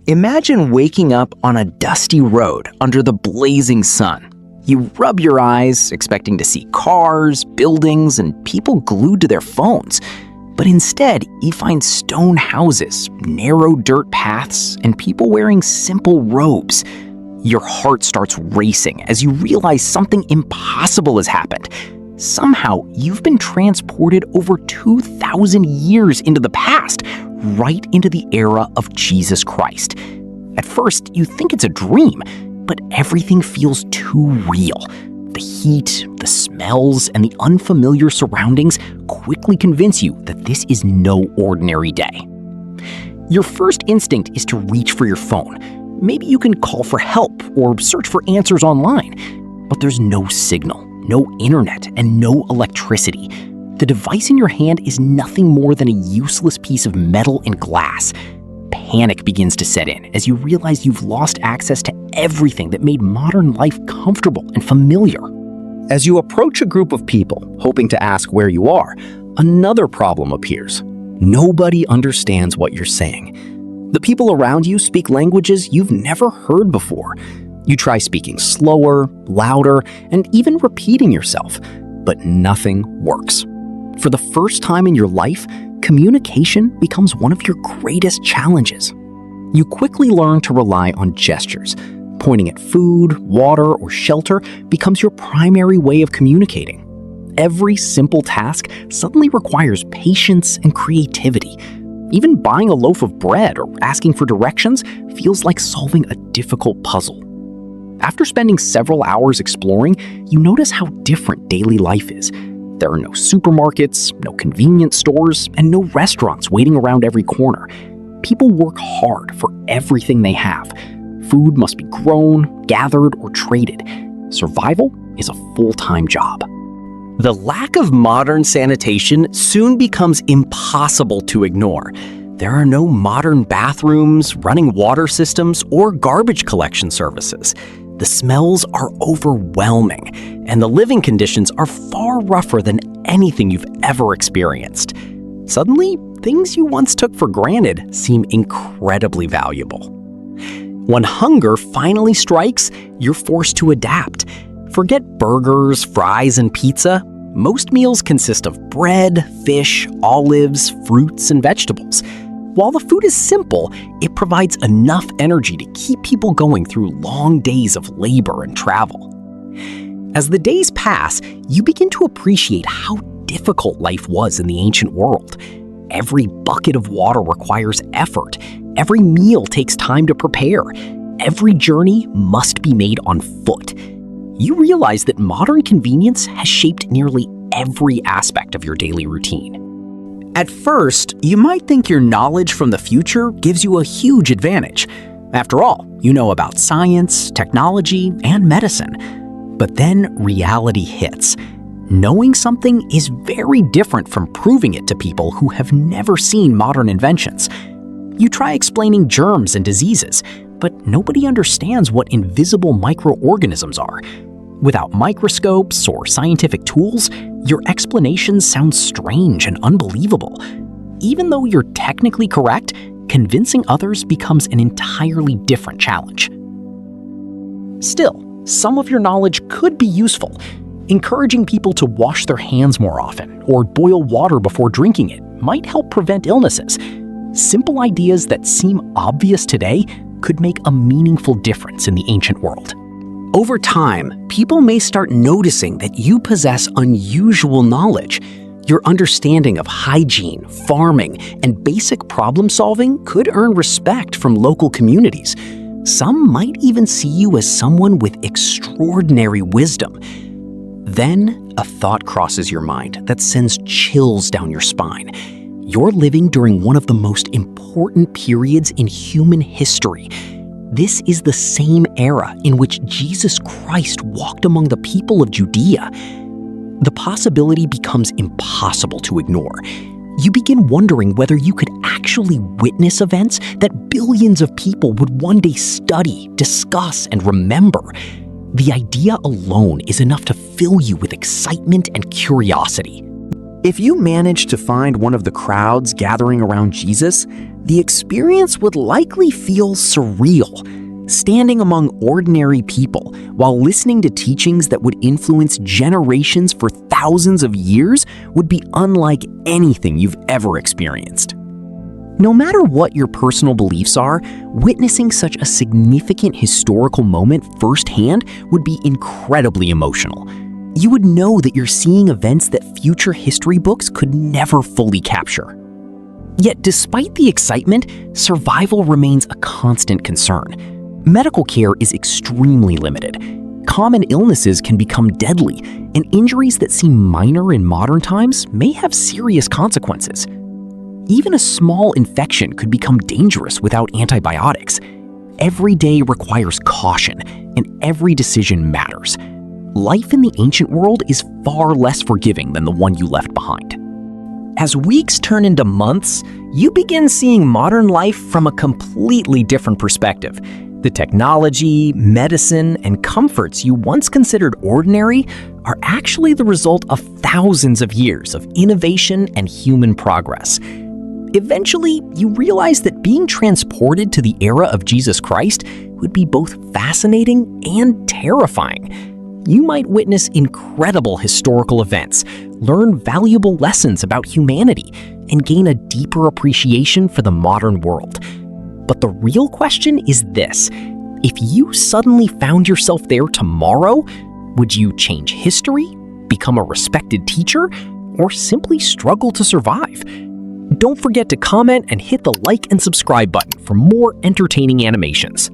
Imagine waking up on a dusty road under the blazing sun. You rub your eyes, expecting to see cars, buildings, and people glued to their phones. But instead, you find stone houses, narrow dirt paths, and people wearing simple robes. Your heart starts racing as you realize something impossible has happened. Somehow, you've been transported over 2,000 years into the past, right into the era of Jesus Christ. At first, you think it's a dream, but everything feels too real. The heat, the smells, and the unfamiliar surroundings quickly convince you that this is no ordinary day. Your first instinct is to reach for your phone. Maybe you can call for help or search for answers online, but there's no signal, no internet, and no electricity. The device in your hand is nothing more than a useless piece of metal and glass. Panic begins to set in as you realize you've lost access to everything that made modern life comfortable and familiar. As you approach a group of people, hoping to ask where you are, another problem appears. Nobody understands what you're saying. The people around you speak languages you've never heard before. You try speaking slower, louder, and even repeating yourself, but nothing works. For the first time in your life, communication becomes one of your greatest challenges. You quickly learn to rely on gestures. Pointing at food, water, or shelter becomes your primary way of communicating. Every simple task suddenly requires patience and creativity. Even buying a loaf of bread or asking for directions feels like solving a difficult puzzle. After spending several hours exploring, you notice how different daily life is. There are no supermarkets, no convenience stores, and no restaurants waiting around every corner. People work hard for everything they have. Food must be grown, gathered, or traded. Survival is a full-time job. The lack of modern sanitation soon becomes impossible to ignore. There are no modern bathrooms, running water systems, or garbage collection services. The smells are overwhelming, and the living conditions are far rougher than anything you've ever experienced. Suddenly, things you once took for granted seem incredibly valuable. When hunger finally strikes, you're forced to adapt. Forget burgers, fries, and pizza. Most meals consist of bread, fish, olives, fruits, and vegetables. While the food is simple, it provides enough energy to keep people going through long days of labor and travel. As the days pass, you begin to appreciate how difficult life was in the ancient world. Every bucket of water requires effort. Every meal takes time to prepare. Every journey must be made on foot. You realize that modern convenience has shaped nearly every aspect of your daily routine. At first, you might think your knowledge from the future gives you a huge advantage. After all, you know about science, technology, and medicine. But then reality hits. Knowing something is very different from proving it to people who have never seen modern inventions. You try explaining germs and diseases, but nobody understands what invisible microorganisms are. Without microscopes or scientific tools, your explanations sound strange and unbelievable. Even though you're technically correct, convincing others becomes an entirely different challenge. Still, some of your knowledge could be useful. Encouraging people to wash their hands more often or boil water before drinking it might help prevent illnesses. Simple ideas that seem obvious today could make a meaningful difference in the ancient world. Over time, people may start noticing that you possess unusual knowledge. Your understanding of hygiene, farming, and basic problem solving could earn respect from local communities. Some might even see you as someone with extraordinary wisdom. Then, a thought crosses your mind that sends chills down your spine. You're living during one of the most important periods in human history. This is the same era in which Jesus Christ walked among the people of Judea. The possibility becomes impossible to ignore. You begin wondering whether you could actually witness events that billions of people would one day study, discuss, and remember. The idea alone is enough to fill you with excitement and curiosity. If you manage to find one of the crowds gathering around Jesus, the experience would likely feel surreal. Standing among ordinary people while listening to teachings that would influence generations for thousands of years would be unlike anything you've ever experienced. No matter what your personal beliefs are, witnessing such a significant historical moment firsthand would be incredibly emotional. You would know that you're seeing events that future history books could never fully capture. Yet despite the excitement, survival remains a constant concern. Medical care is extremely limited. Common illnesses can become deadly, and injuries that seem minor in modern times may have serious consequences. Even a small infection could become dangerous without antibiotics. Every day requires caution, and every decision matters. Life in the ancient world is far less forgiving than the one you left behind. As weeks turn into months, you begin seeing modern life from a completely different perspective. The technology, medicine, and comforts you once considered ordinary are actually the result of thousands of years of innovation and human progress. Eventually, you realize that being transported to the era of Jesus Christ would be both fascinating and terrifying. You might witness incredible historical events, learn valuable lessons about humanity, and gain a deeper appreciation for the modern world. But the real question is this: if you suddenly found yourself there tomorrow, would you change history, become a respected teacher, or simply struggle to survive? Don't forget to comment and hit the like and subscribe button for more entertaining animations.